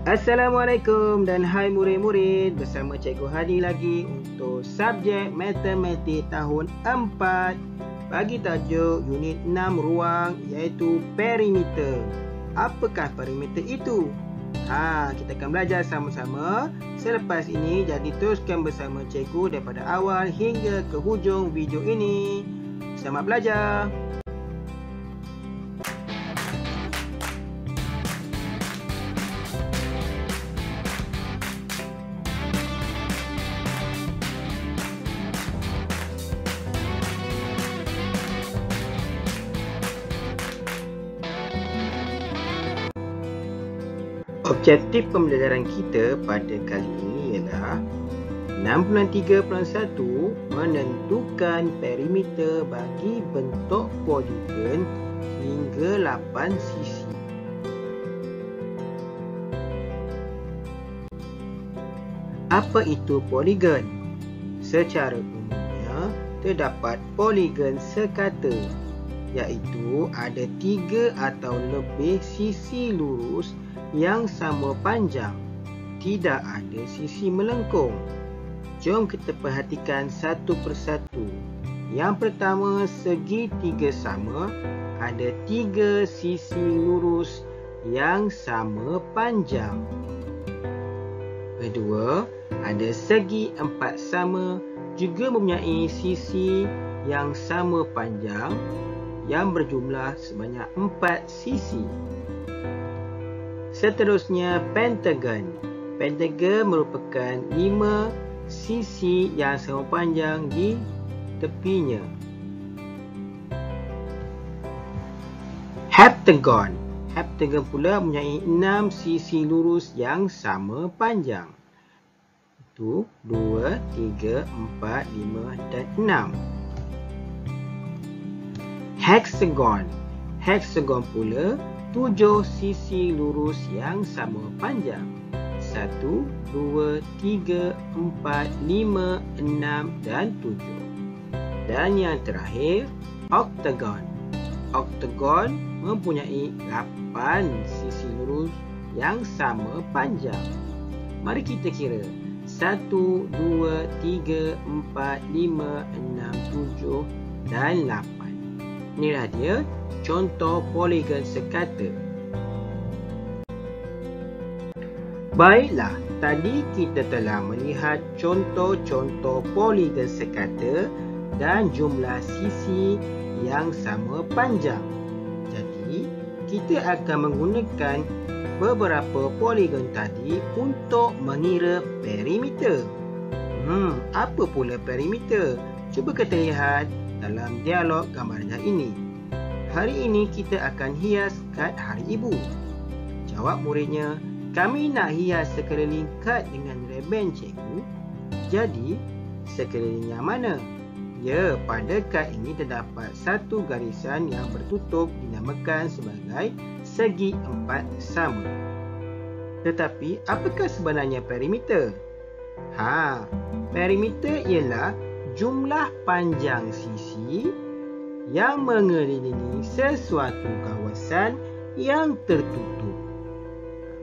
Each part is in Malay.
Assalamualaikum dan hai murid-murid, bersama Cikgu Hadi lagi untuk subjek Matematik tahun 4. Bagi tajuk unit 6 ruang iaitu perimeter. Apakah perimeter itu? Kita akan belajar sama-sama selepas ini, jadi teruskan bersama Cikgu daripada awal hingga ke hujung video ini. Selamat belajar. Objektif pembelajaran kita pada kali ini ialah 6.3.1 menentukan perimeter bagi bentuk poligon hingga 8 sisi. Apa itu poligon? Secara umumnya terdapat poligon sekata, iaitu ada 3 atau lebih sisi lurus yang sama panjang, tidak ada sisi melengkung. Jom kita perhatikan satu persatu. Yang pertama, segitiga sama, ada 3 sisi lurus yang sama panjang. Kedua, ada segi empat sama, juga mempunyai sisi yang sama panjang, yang berjumlah sebanyak 4 sisi. Seterusnya, pentagon. Pentagon merupakan 5 sisi yang sama panjang di tepinya. Heptagon. Heptagon pula mempunyai 6 sisi lurus yang sama panjang. Itu 2, 3, 4, 5 dan 6. Hexagon. Hexagon pula 7 sisi lurus yang sama panjang. 1, 2, 3, 4, 5, 6 dan 7. Dan yang terakhir, octagon. Octagon mempunyai 8 sisi lurus yang sama panjang. Mari kita kira. 1, 2, 3, 4, 5, 6, 7 dan 8. Inilah dia contoh poligon sekata. Baiklah, tadi kita telah melihat contoh-contoh poligon sekata dan jumlah sisi yang sama panjang. Jadi, kita akan menggunakan beberapa poligon tadi untuk mengira perimeter. Apa pula perimeter? Cuba kita lihat dalam dialog gambar ini. Hari ini kita akan hias kad Hari Ibu. Jawab muridnya, kami nak hias sekeliling kad dengan reben cikgu. Jadi, sekeliling yang mana? Ya, pada kad ini terdapat satu garisan yang bertutup dinamakan sebagai segi empat sama. Tetapi, apakah sebenarnya perimeter? Perimeter ialah jumlah panjang sisi yang mengelilingi sesuatu kawasan yang tertutup.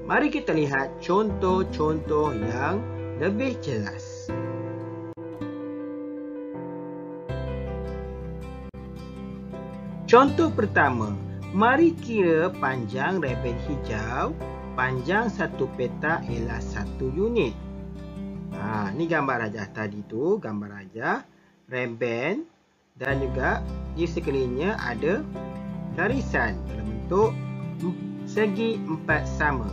Mari kita lihat contoh-contoh yang lebih jelas. Contoh pertama, mari kira panjang reben hijau. Panjang satu petak ialah 1 unit. Ini gambar rajah tadi tu, gambar rajah, reben dan juga di sekelilingnya ada garisan dalam bentuk segi empat sama.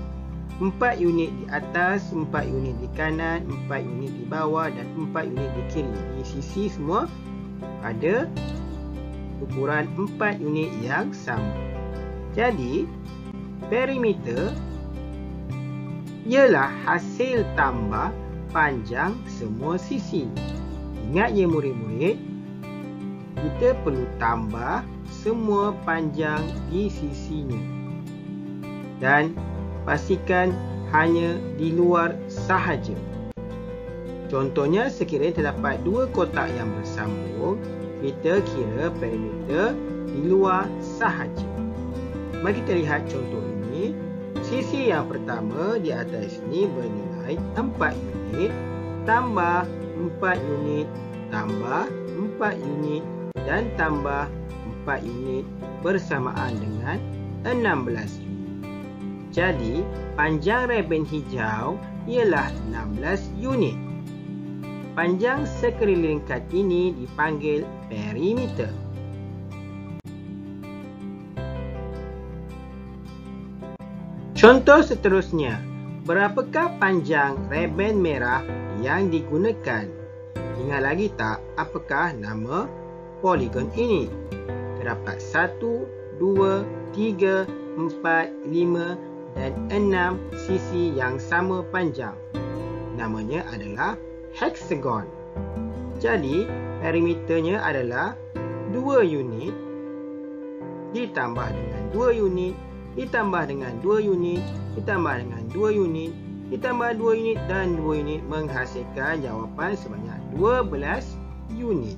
4 unit di atas, 4 unit di kanan, 4 unit di bawah dan 4 unit di kiri. Di sisi semua ada ukuran 4 unit yang sama. Jadi, perimeter ialah hasil tambah panjang semua sisi. Ingat ya murid-murid, kita perlu tambah semua panjang di sisinya. Dan pastikan hanya di luar sahaja. Contohnya, sekiranya terdapat 2 kotak yang bersambung, kita kira perimeter di luar sahaja. Mari kita lihat contoh ini. Sisi yang pertama di atas ini bernilai 4 unit tambah 4 unit tambah 4 unit dan tambah 4 unit bersamaan dengan 16 unit. Jadi, panjang reben hijau ialah 16 unit. Panjang sekeliling kad ini dipanggil perimeter. Contoh seterusnya, berapakah panjang reben merah yang digunakan? Ingat lagi tak apakah nama poligon ini? Terdapat 1, 2, 3, 4, 5 dan 6 sisi yang sama panjang. Namanya adalah hexagon. Jadi, perimeternya adalah 2 unit ditambah dengan 2 unit ditambah dengan 2 unit ditambah dengan 2 unit ditambah 2 unit dan 2 unit menghasilkan jawapan sebanyak 12 unit.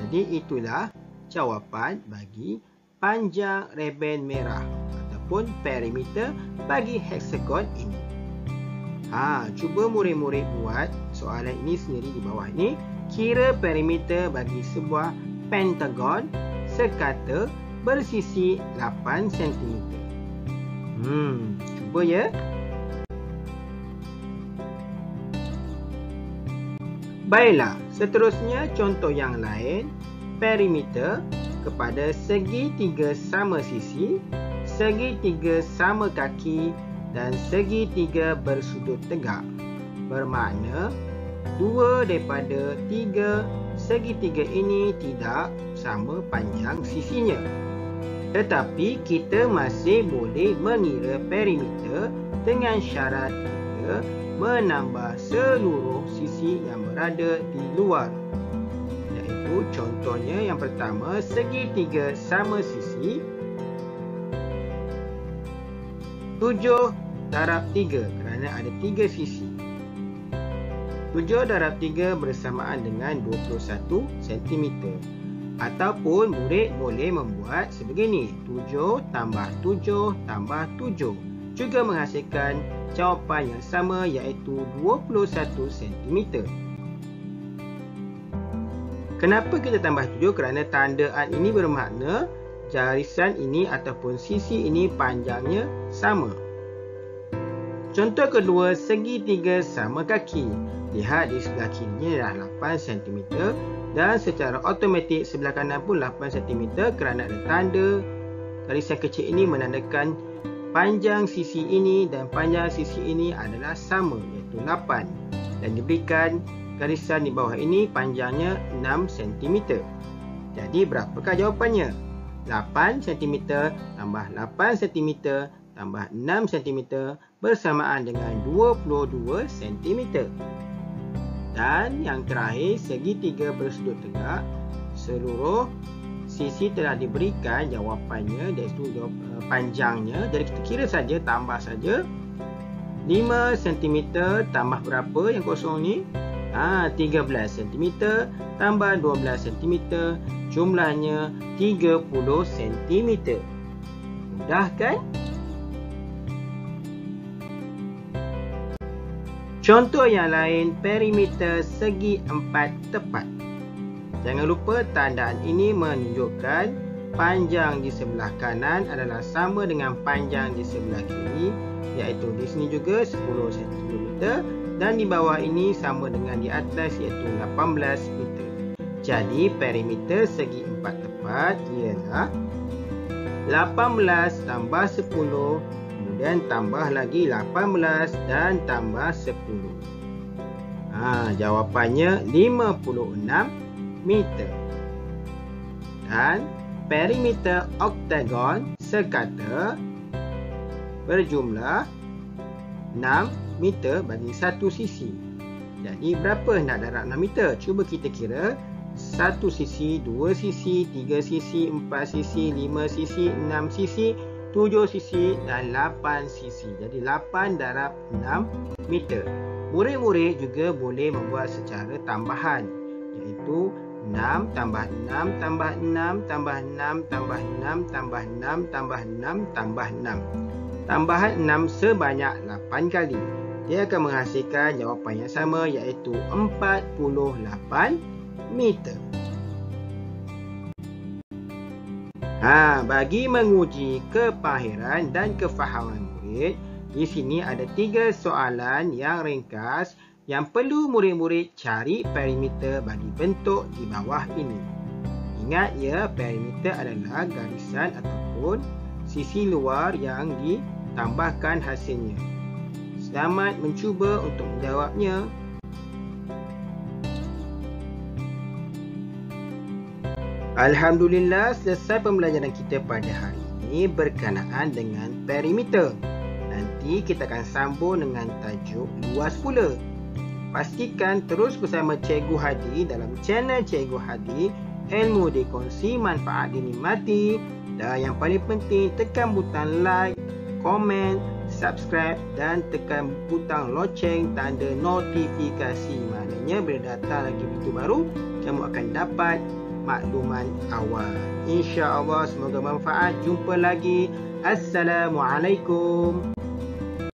Jadi itulah jawapan bagi panjang reben merah ataupun perimeter bagi hexagon ini. Cuba murid-murid buat soalan ini sendiri di bawah ini. Kira perimeter bagi sebuah pentagon sekata bersisi 8 cm. Cuba ya. Baiklah, seterusnya contoh yang lain. Perimeter kepada segitiga sama sisi, segitiga sama kaki dan segitiga bersudut tegak. Bermakna 2 daripada 3 segitiga ini tidak sama panjang sisinya. Tetapi kita masih boleh mengira perimeter dengan syarat kita menambah seluruh sisi yang berada di luar. Iaitu contohnya yang pertama, segitiga sama sisi 7 darab 3 kerana ada 3 sisi. 7 darab 3 bersamaan dengan 21 cm. Ataupun murid boleh membuat sebegini, 7 tambah 7 tambah 7 juga menghasilkan jawapan yang sama iaitu 21 cm. Kenapa kita tambah 7? Kerana tandaan ini bermakna jarisan ini ataupun sisi ini panjangnya sama. Contoh kedua, segitiga sama kaki. Lihat di sebelah kirinya dah 8 cm dan secara automatik sebelah kanan pun 8 cm kerana ada tanda garisan kecil ini menandakan panjang sisi ini dan panjang sisi ini adalah sama iaitu 8 dan diberikan garisan di bawah ini panjangnya 6 cm. Jadi berapakah jawapannya? 8 cm tambah 8 cm tambah 6 cm bersamaan dengan 22 cm. Dan yang terakhir, segitiga bersudut tegak. Seluruh sisi telah diberikan jawapannya, iaitu panjangnya. Jadi kita kira saja, tambah saja. 5 cm tambah berapa yang kosong ni? 13 cm tambah 12 cm. Jumlahnya 30 cm. Mudah kan? Contoh yang lain, perimeter segi 4 tepat. Jangan lupa tandaan ini menunjukkan panjang di sebelah kanan adalah sama dengan panjang di sebelah kiri, iaitu di sini juga 10 cm dan di bawah ini sama dengan di atas iaitu 18 meter. Jadi perimeter segi 4 tepat ialah 18 tambah 10 kemudian tambah lagi 18 dan tambah 10. Jawapannya 56 meter. Dan perimeter oktagon sekata berjumlah 6 meter bagi satu sisi. Jadi berapa nak darab 6 meter? Cuba kita kira. 1 sisi, 2 sisi, 3 sisi, 4 sisi, 5 sisi, 6 sisi, 7 sisi dan 8 sisi. Jadi 8 darab 6 meter. Murid-murid juga boleh membuat secara tambahan, iaitu 6 tambah 6 tambah 6 tambah 6 tambah 6 tambah 6 tambah 6 tambah 6. tambahan 6 sebanyak 8 kali. Dia akan menghasilkan jawapan yang sama, iaitu 48 meter. Bagi menguji kemahiran dan kefahaman murid, di sini ada 3 soalan yang ringkas yang perlu murid-murid cari perimeter bagi bentuk di bawah ini. Ingat ya, perimeter adalah garisan ataupun sisi luar yang ditambahkan hasilnya. Selamat mencuba untuk menjawabnya. Alhamdulillah, selesai pembelajaran kita pada hari ini berkenaan dengan perimeter. Nanti kita akan sambung dengan tajuk luas pula. Pastikan terus bersama Cikgu Hadi dalam channel Cikgu Hadi, ilmu dikongsi, manfaat dinikmati. Dan yang paling penting, tekan butang like, komen, subscribe dan tekan butang loceng tanda notifikasi. Maknanya bila datang lagi video baru, kamu akan dapat makluman awal. InsyaAllah semoga bermanfaat. Jumpa lagi. Assalamualaikum.